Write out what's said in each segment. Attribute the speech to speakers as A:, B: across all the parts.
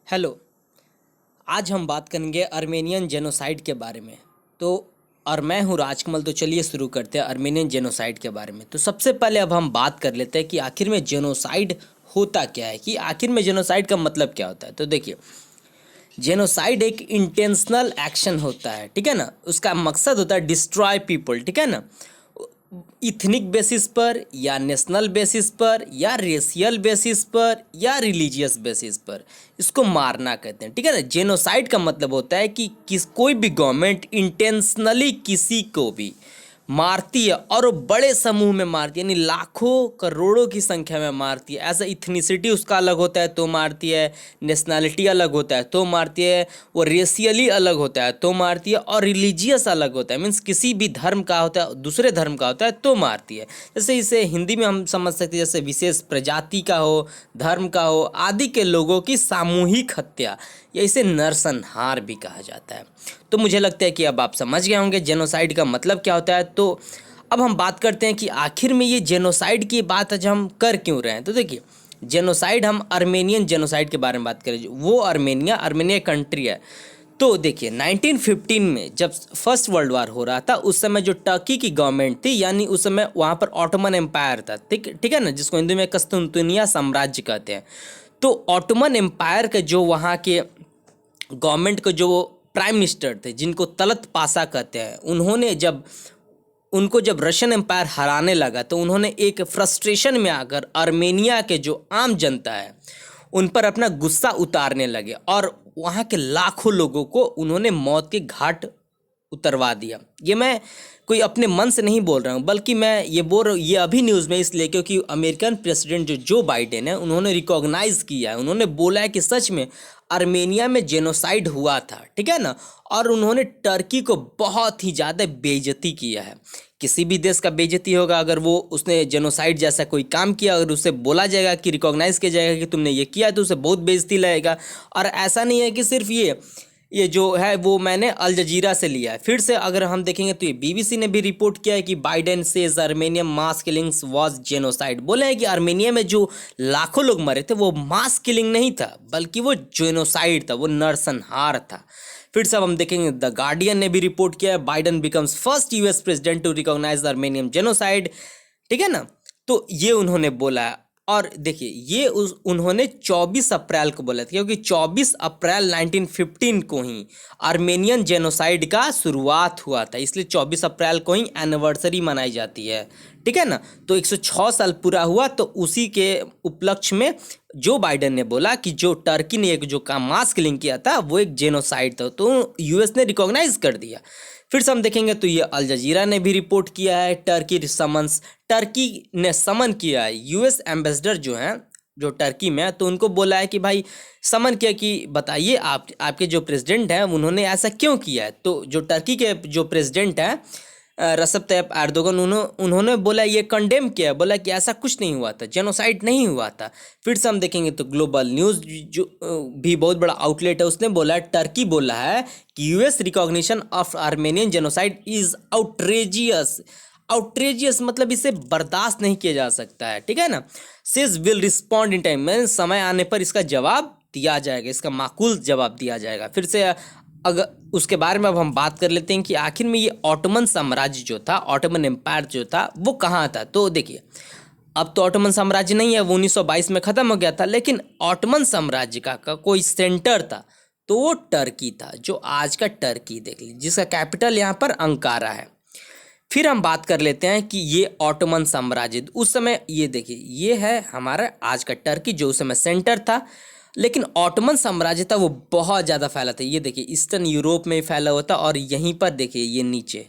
A: Hello. आज हम बात करेंगे अर्मेनियन जेनोसाइड के बारे में। तो और मैं हूँ राजकमल। तो चलिए शुरू करते हैं अर्मेनियन जेनोसाइड के बारे में। तो सबसे पहले अब हम बात कर लेते हैं कि आखिर में जेनोसाइड होता क्या है, कि आखिर में जेनोसाइड का मतलब क्या होता है। तो देखिए, जेनोसाइड एक इंटेंशनल एक्शन होता है, ठीक है ना। उसका मकसद होता है डिस्ट्रॉय पीपल, ठीक है ना। इथनिक बेसिस पर या नेशनल बेसिस पर या रेशियल बेसिस पर या रिलीजियस बेसिस पर इसको मारना कहते हैं, ठीक है ना। जेनोसाइड का मतलब होता है कि कोई भी गवर्नमेंट इंटेंशनली किसी को भी मारती है, और वो बड़े समूह में मारती है, यानी लाखों करोड़ों की संख्या में मारती है। ऐसा इथनिसिटी उसका अलग होता है तो मारती है, नेशनैलिटी अलग होता है तो मारती है, वो रेशियली अलग होता है तो मारती है, और रिलीजियस अलग होता है, मीन्स किसी भी धर्म का होता है दूसरे धर्म का होता है तो मारती है। जैसे इसे हिंदी में हम समझ सकते हैं, जैसे विशेष प्रजाति का हो, धर्म का हो आदि के लोगों की सामूहिक हत्या, या इसे नरसंहार भी कहा जाता है। तो मुझे लगता है कि अब आप समझ गए होंगे जेनोसाइड का मतलब क्या होता है। तो अब हम बात करते हैं कि आखिर में ये जेनोसाइड की बात आज हम कर क्यों रहे हैं। तो देखिए, जेनोसाइड, हम अर्मेनियन जेनोसाइड के बारे में बात करें। वो अर्मेनिया कंट्री है। तो देखिए, 1915 में जब फर्स्ट वर्ल्ड वार हो रहा था, उस समय जो टर्की की गवर्नमेंट थी, यानी उस समय वहाँ पर ऑटोमन एम्पायर था, ठीक ठीक है ना, जिसको हिंदी में कस्तुनतुनिया साम्राज्य कहते हैं। तो ऑटोमन एम्पायर के जो वहाँ के गवर्नमेंट के जो प्राइम मिनिस्टर थे, जिनको तलत पासा कहते हैं, जब रशियन एम्पायर हराने लगा, तो उन्होंने एक फ्रस्ट्रेशन में आकर अर्मेनिया के जो आम जनता है उन पर अपना गुस्सा उतारने लगे, और वहाँ के लाखों लोगों को उन्होंने मौत के घाट उतरवा दिया। ये मैं कोई अपने मन से नहीं बोल रहा हूँ, बल्कि मैं ये बोल रहा हूँ, ये अभी न्यूज़ में इसलिए क्योंकि अमेरिकन प्रेसिडेंट जो बाइडेन है, उन्होंने रिकॉग्नाइज किया है, उन्होंने बोला है कि सच में अर्मेनिया में जेनोसाइड हुआ था, ठीक है ना। और उन्होंने टर्की को बहुत ही ज़्यादा बेइज्जती किया है। किसी भी देश का बेइज्जती होगा अगर वो उसने जेनोसाइड जैसा कोई काम किया, अगर उसे बोला जाएगा कि रिकॉग्नाइज किया जाएगा कि तुमने ये किया, तो उसे बहुत बेइज्जती लगेगा। और ऐसा नहीं है कि सिर्फ ये जो है वो मैंने अल जजीरा से लिया है। फिर से अगर हम देखेंगे तो ये बीबीसी ने भी रिपोर्ट किया है कि Biden says Armenian mass killings was genocide. बोले हैं कि अर्मेनिया में जो लाखों लोग मरे थे वो मास किलिंग नहीं था, बल्कि वो जेनोसाइड था, वो नरसंहार था। फिर से अब हम देखेंगे, द गार्डियन ने भी रिपोर्ट किया है, Biden becomes first US president to recognize the Armenian genocide, ठीक है ना। तो ये उन्होंने बोला है। और देखिए, उन्होंने 24 अप्रैल को बोला था, क्योंकि 24 अप्रैल 1915 को ही आर्मेनियन जेनोसाइड का शुरुआत हुआ था, इसलिए 24 अप्रैल को ही एनिवर्सरी मनाई जाती है, ठीक है ना। तो 106 साल पूरा हुआ, तो उसी के उपलक्ष्य में जो बाइडेन ने बोला कि जो टर्की ने एक जो काम मास किलिंग किया था वो एक जेनोसाइड था, तो यूएस ने रिकॉग्नाइज कर दिया। फिर से हम देखेंगे तो ये अल जजीरा ने भी रिपोर्ट किया है, टर्की ने समन किया है यूएस एम्बेसडर जो हैं, जो टर्की में है, तो उनको बोला है कि भाई समन किया कि बताइए आपके जो प्रेसिडेंट हैं उन्होंने ऐसा क्यों किया है। तो जो टर्की के जो प्रेसिडेंट हैं रसब तैयप एर्दोगन, उन्होंने बोला, ये कंडेम किया, बोला कि ऐसा कुछ नहीं हुआ था, जेनोसाइड नहीं हुआ था। फिर से हम देखेंगे तो ग्लोबल न्यूज़ जो भी बहुत बड़ा आउटलेट है, उसने बोला, टर्की बोला है कि US recognition of Armenian genocide is outrageous मतलब इसे बर्दाश्त नहीं किया जा सकता है, ठीक है ना। सिज विल रिस्पॉन्ड इन टाइम, मैं समय आने पर इसका जवाब दिया जाएगा, इसका माकूल जवाब दिया जाएगा। फिर से अगर उसके बारे में अब हम बात कर लेते हैं कि आखिर में ये ऑटोमन साम्राज्य जो था, ऑटोमन एम्पायर जो था, वो कहाँ था। तो देखिए, अब तो ऑटोमन साम्राज्य नहीं है, वो 1922 में ख़त्म हो गया था, लेकिन ऑटोमन साम्राज्य का कोई सेंटर था, तो वो टर्की था, जो आज का टर्की देख लीजिए, जिसका कैपिटल यहाँ पर अंकारा है। फिर हम बात कर लेते हैं कि ये ऑटोमन साम्राज्य उस समय, ये देखिए, ये है हमारा आज का टर्की, जो उस समय सेंटर था। लेकिन ऑटोमन साम्राज्य था वो बहुत ज़्यादा फैला था। ये देखिए, ईस्टर्न यूरोप में फैला हुआ था, और यहीं पर देखिए ये नीचे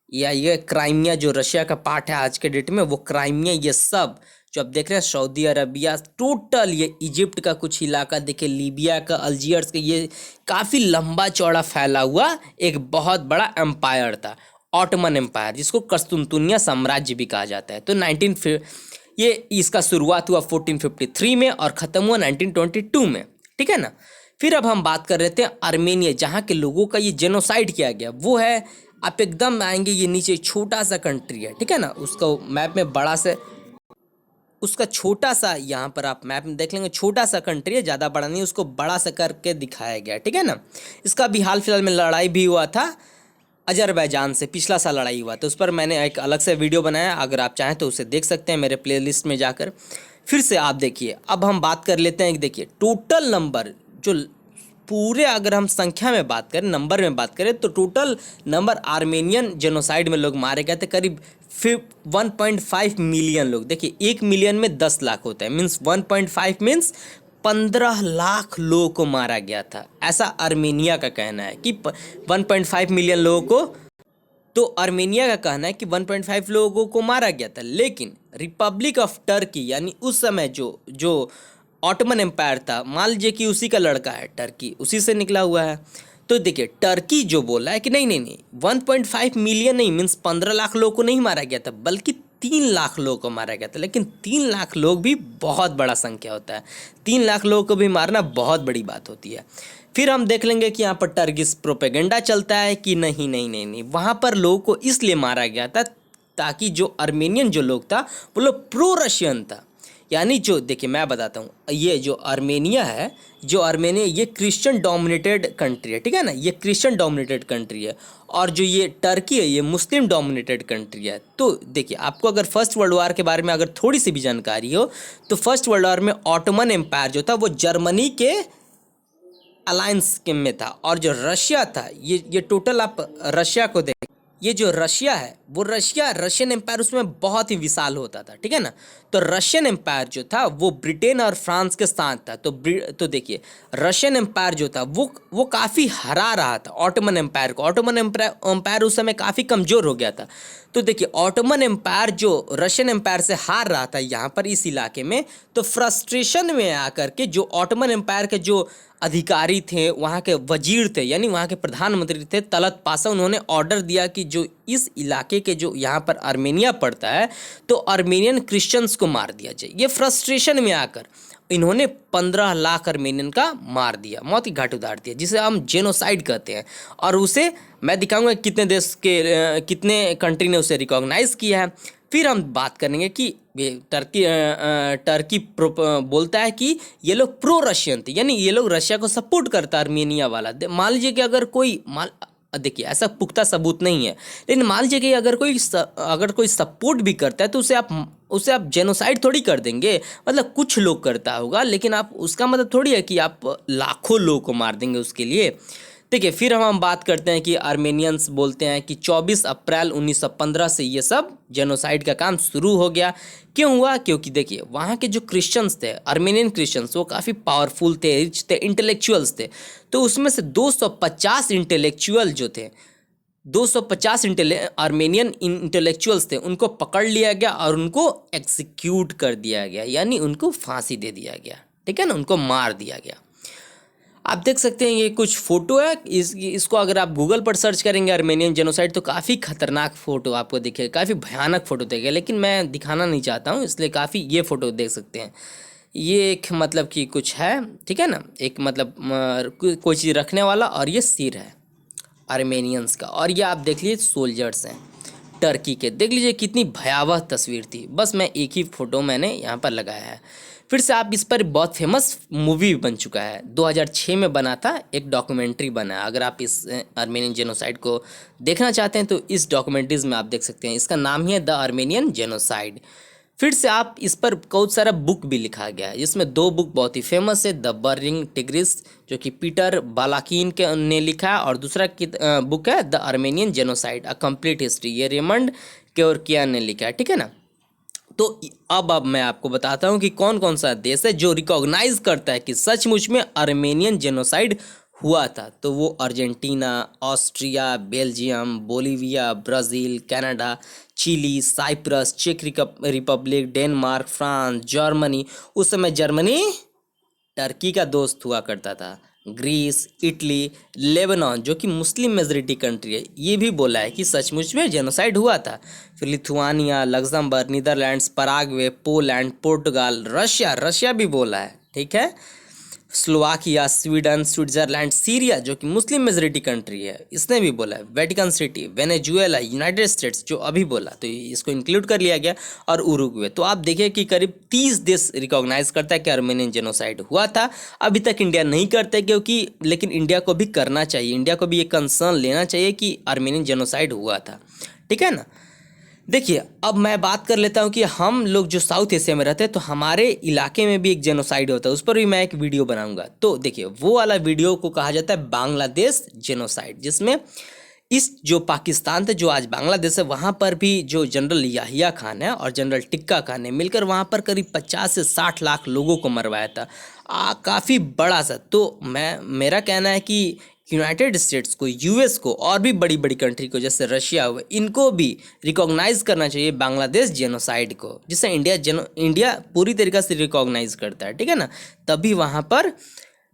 A: या ये क्राइमिया जो रशिया का पार्ट है आज के डेट में, वो क्राइमिया, ये सब जो आप देख रहे हैं, सऊदी अरबिया, टोटल ये इजिप्ट का कुछ इलाका देखिए, लीबिया का, अल्जीयर्स का, ये काफ़ी लंबा चौड़ा फैला हुआ एक बहुत बड़ा एम्पायर था, ऑटोमन एम्पायर, जिसको कस्तुनतुनिया साम्राज्य भी कहा जाता है। तो ये इसका शुरुआत हुआ 1453 में और ख़त्म हुआ 1922 में, ठीक है ना। फिर अब हम बात कर रहे थे आर्मेनिया, जहाँ के लोगों का ये जेनोसाइड किया गया, वो है, आप एकदम आएंगे, ये नीचे छोटा सा कंट्री है, ठीक है ना, उसको मैप में बड़ा से उसका छोटा सा, यहाँ पर आप मैप में देख लेंगे, छोटा सा कंट्री है, ज़्यादा बड़ा नहीं, उसको बड़ा सा करके दिखाया गया, ठीक है ना। इसका भी हाल फिलहाल में लड़ाई भी हुआ था अजरबैजान से, पिछला साल लड़ाई हुआ, तो उस पर मैंने एक अलग से वीडियो बनाया, अगर आप चाहें तो उसे देख सकते हैं मेरे प्लेलिस्ट में जाकर। फिर से आप देखिए, अब हम बात कर लेते हैं कि देखिए टोटल नंबर जो पूरे, अगर हम संख्या में बात करें, नंबर में बात करें, तो टोटल नंबर आर्मेनियन जेनोसाइड में लोग मारे गए थे करीब 1.5 मिलियन लोग। देखिए 1 मिलियन में 10 लाख होता है, मीन्स 1.5 मीन्स 15 लाख लोगों को मारा गया था, ऐसा आर्मेनिया का कहना है कि 1.5 मिलियन लोगों को, तो आर्मेनिया का कहना है कि 1.5 लोगों को मारा गया था। लेकिन रिपब्लिक ऑफ टर्की, यानी उस समय जो ऑटोमन एम्पायर था, मान लीजिए कि उसी का लड़का है टर्की, उसी से निकला हुआ है, तो देखिए टर्की जो बोला है कि नहीं नहीं नहीं 1.5 मिलियन नहीं, मीन्स 15 लाख लोगों को नहीं मारा गया था, बल्कि 3 लाख लोगों को मारा गया था। लेकिन 3 लाख लोग भी बहुत बड़ा संख्या होता है, 3 लाख लोगों को भी मारना बहुत बड़ी बात होती है। फिर हम देख लेंगे कि यहाँ पर टर्किश प्रोपेगेंडा चलता है कि नहीं नहीं नहीं नहीं, वहाँ पर लोगों को इसलिए मारा गया था ताकि जो आर्मेनियन जो लोग था वो लोग प्रो रशियन था। यानी जो देखिए मैं बताता हूँ, ये जो आर्मेनिया है, जो आर्मेनिया ये क्रिश्चियन डोमिनेटेड कंट्री है, ठीक है ना, ये क्रिश्चियन डोमिनेटेड कंट्री है, और जो ये टर्की है ये मुस्लिम डोमिनेटेड कंट्री है। तो देखिए आपको अगर फर्स्ट वर्ल्ड वार के बारे में अगर थोड़ी सी भी जानकारी हो, तो फर्स्ट वर्ल्ड वार में ऑटोमन एम्पायर जो था वो जर्मनी के अलायंस के में था, और जो रशिया था, ये टोटल आप रशिया को देख, ये जो रशिया है वो रशियन एम्पायर उसमें बहुत ही विशाल होता था, ठीक है ना। तो रशियन एम्पायर जो था वो ब्रिटेन और फ्रांस के साथ था, तो देखिए रशियन एम्पायर जो था वो काफ़ी हरा रहा था ऑटोमन एम्पायर को। ऑटोमन एम्पायर उस समय काफ़ी कमज़ोर हो गया था। तो देखिए ऑटोमन एम्पायर जो रशियन एम्पायर से हार रहा था यहाँ पर इस इलाके में, तो फ्रस्ट्रेशन में आकर के जो ऑटोमन एम्पायर के जो अधिकारी थे, वहाँ के वजीर थे, यानी वहाँ के प्रधानमंत्री थे तलत पासा, उन्होंने ऑर्डर दिया कि जो इस इलाके के जो यहाँ पर आर्मेनिया पड़ता है, तो आर्मेनियन क्रिश्चियंस को मार दिया जाए। ये फ्रस्ट्रेशन में आकर इन्होंने 15 लाख आर्मेनियन का मार दिया, मौत की घाट उतार दिया, जिसे हम जेनोसाइड कहते हैं। और उसे मैं दिखाऊंगा कितने देश के कितने कंट्री ने उसे रिकॉग्नाइज किया है। फिर हम बात करेंगे कि टर्की बोलता है कि ये लोग प्रो रशियन थे, यानी ये लोग रशिया को सपोर्ट करता है आर्मेनिया वाला। मान लीजिए कि अगर कोई देखिए ऐसा पुख्ता सबूत नहीं है, लेकिन मान लीजिए कि अगर कोई सपोर्ट भी करता है तो उसे आप जेनोसाइड थोड़ी कर देंगे। मतलब कुछ लोग करता होगा, लेकिन आप उसका मतलब थोड़ी है कि आप लाखों लोगों को मार देंगे उसके लिए। देखिए फिर हम बात करते हैं कि आर्मेनियंस बोलते हैं कि 24 अप्रैल 1915 से ये सब जेनोसाइड का काम शुरू हो गया। क्यों हुआ? क्योंकि देखिए वहाँ के जो क्रिश्चियंस थे, आर्मेनियन क्रिश्चियंस, वो काफ़ी पावरफुल थे, रिच थे, इंटेलेक्चुअल्स थे। तो उसमें से 250 इंटेलेक्चुअल जो थे, 250 आर्मेनियन इंटेलेक्चुअल्स थे, उनको पकड़ लिया गया और उनको एग्जीक्यूट कर दिया गया, यानी उनको फांसी दे दिया गया, ठीक है ना, उनको मार दिया गया। आप देख सकते हैं ये कुछ फ़ोटो है, इसको अगर आप गूगल पर सर्च करेंगे आर्मेनियन जेनोसाइड तो काफ़ी खतरनाक फ़ोटो आपको दिखेगा, काफ़ी भयानक फ़ोटो दिखेगा, लेकिन मैं दिखाना नहीं चाहता हूँ, इसलिए काफ़ी ये फ़ोटो देख सकते हैं। ये एक मतलब कि कुछ है, ठीक है ना, एक मतलब कोई चीज़ रखने वाला, और ये सिर है आर्मेनियंस का, और ये आप देख लीजिए सोल्जर्स हैं टर्की के। देख लीजिए कितनी भयावह तस्वीर थी। बस मैं एक ही फ़ोटो मैंने यहाँ पर लगाया है। फिर से आप इस पर बहुत फेमस मूवी बन चुका है, 2006 में बना था, एक डॉक्यूमेंट्री बना। अगर आप इस आर्मेनियन जेनोसाइड को देखना चाहते हैं तो इस डॉक्यूमेंट्रीज में आप देख सकते हैं, इसका नाम ही है द आर्मेनियन जेनोसाइड। फिर से आप इस पर बहुत सारा बुक भी लिखा गया है, जिसमें 2 बुक बहुत ही फेमस है, द बर्निंग टिग्रिस जो कि पीटर बालाकिन के ने लिखा है, और दूसरा बुक है the Armenian genocide a complete history, ये रेमंड केओरकियान ने लिखा है, ठीक है ना। तो अब मैं आपको बताता हूँ कि कौन कौन सा देश है जो रिकॉग्नाइज करता है कि सचमुच में आर्मेनियन जेनोसाइड हुआ था। तो वो Argentina, Austria, Belgium, Bolivia, Brazil, Canada, Chile, Cyprus, चेक रिपब्लिक, डेनमार्क, फ्रांस, जर्मनी, उस समय जर्मनी टर्की का दोस्त हुआ करता था, ग्रीस, इटली, लेबनान जो कि मुस्लिम मेजॉरिटी कंट्री है, ये भी बोला है कि सचमुच में जेनोसाइड हुआ था। फिर Lithuania, Luxembourg, Netherlands, Paraguay, Poland, Portugal, Russia भी बोला है, ठीक है। स्लोवाकिया, स्वीडन, स्विट्जरलैंड, सीरिया जो कि मुस्लिम मेजोरिटी कंट्री है, इसने भी बोला है, Vatican city, Venezuela, United states जो अभी बोला, तो इसको इंक्लूड कर लिया गया, और उरुग्वे। तो आप देखिए कि करीब 30 देश रिकॉग्नाइज करता है कि आर्मेनियन जेनोसाइड हुआ था। अभी तक इंडिया नहीं करता, क्योंकि लेकिन इंडिया को भी करना चाहिए, इंडिया को भी ये कंसर्न लेना चाहिए कि आर्मेनियन जेनोसाइड हुआ था, ठीक है ना। देखिए, अब मैं बात कर लेता हूँ कि हम लोग जो साउथ एशिया में रहते हैं, तो हमारे इलाके में भी एक जेनोसाइड होता है, उस पर भी मैं एक वीडियो बनाऊंगा। तो देखिए, वो वाला वीडियो को कहा जाता है बांग्लादेश जेनोसाइड, जिसमें इस जो पाकिस्तान था, जो आज बांग्लादेश है, वहाँ पर भी जो जनरल याहिया खान है और जनरल टिक्का खान ने मिलकर वहाँ पर करीब 50 से 60 लाख लोगों को मरवाया था। काफ़ी बड़ा सा। तो मेरा कहना है कि यूनाइटेड स्टेट्स को, यूएस को, और भी बड़ी बड़ी कंट्री को, जैसे रशिया हुआ, इनको भी रिकॉग्नाइज करना चाहिए बांग्लादेश जेनोसाइड को, जिसे इंडिया पूरी तरीके से रिकॉग्नाइज करता है, ठीक है ना। तभी वहाँ पर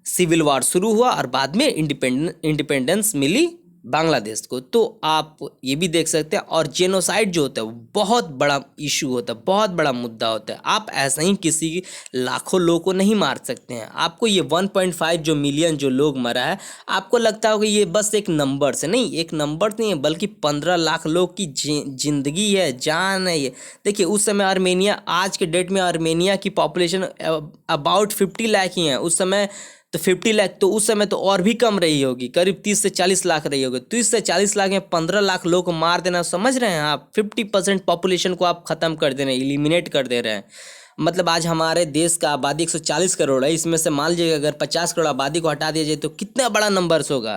A: सिविल वॉर शुरू हुआ और बाद में इंडिपेंडेंस मिली बांग्लादेश को। तो आप ये भी देख सकते हैं। और जेनोसाइड जो होता है वो बहुत बड़ा इशू होता है, बहुत बड़ा मुद्दा होता है। आप ऐसा ही किसी लाखों लोगों को नहीं मार सकते हैं। आपको ये 1.5 जो मिलियन जो लोग मरा है, आपको लगता होगा ये बस एक नंबर से नहीं, एक नंबर नहीं है, बल्कि 15 लाख लोग की जिंदगी है, जान है ये। देखिए, उस समय आर्मेनिया, आज के डेट में आर्मेनिया की पॉपुलेशन अबाउट 50 लाख ही है। उस समय तो 50 लाख, तो उस समय तो और भी कम रही होगी, करीब 30 से 40 लाख रही होगी। 30 से 40 लाख में 15 लाख लोग को मार देना, समझ रहे हैं आप? 50% पॉपुलेशन को आप ख़त्म कर दे रहे हैं, एलिमिनेट कर दे रहे हैं। मतलब आज हमारे देश का आबादी 140 करोड़ है, इसमें से मान लीजिए अगर 50 करोड़ आबादी को हटा दिया जाए तो कितना बड़ा नंबर्स होगा।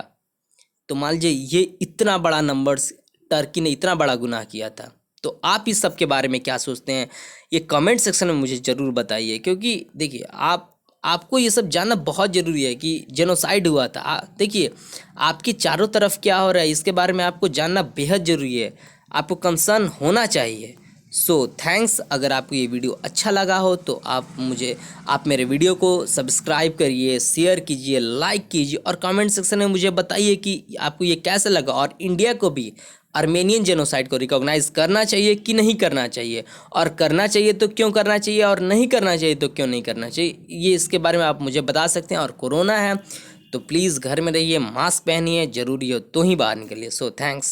A: तो मान लीजिए ये इतना बड़ा नंबर्स, टर्की ने इतना बड़ा गुनाह किया था। तो आप इस सब के बारे में क्या सोचते हैं, ये कमेंट सेक्शन में मुझे ज़रूर बताइए। क्योंकि देखिए, आपको ये सब जानना बहुत ज़रूरी है कि जेनोसाइड हुआ था। देखिए, आपके चारों तरफ क्या हो रहा है, इसके बारे में आपको जानना बेहद ज़रूरी है, आपको कंसर्न होना चाहिए। So thanks. अगर आपको ये वीडियो अच्छा लगा हो तो आप मेरे वीडियो को सब्सक्राइब करिए, शेयर कीजिए, लाइक कीजिए, और कमेंट सेक्शन में मुझे बताइए कि आपको ये कैसा लगा, और इंडिया को भी आर्मेनियन जेनोसाइड को रिकॉग्नाइज करना चाहिए कि नहीं करना चाहिए, और करना चाहिए तो क्यों करना चाहिए, और नहीं करना चाहिए तो क्यों नहीं करना चाहिए। ये इसके बारे में आप मुझे बता सकते हैं। और कोरोना है तो प्लीज़ घर में रहिए, मास्क पहनिए, ज़रूरी हो तो ही बाहर निकलिए। So thanks.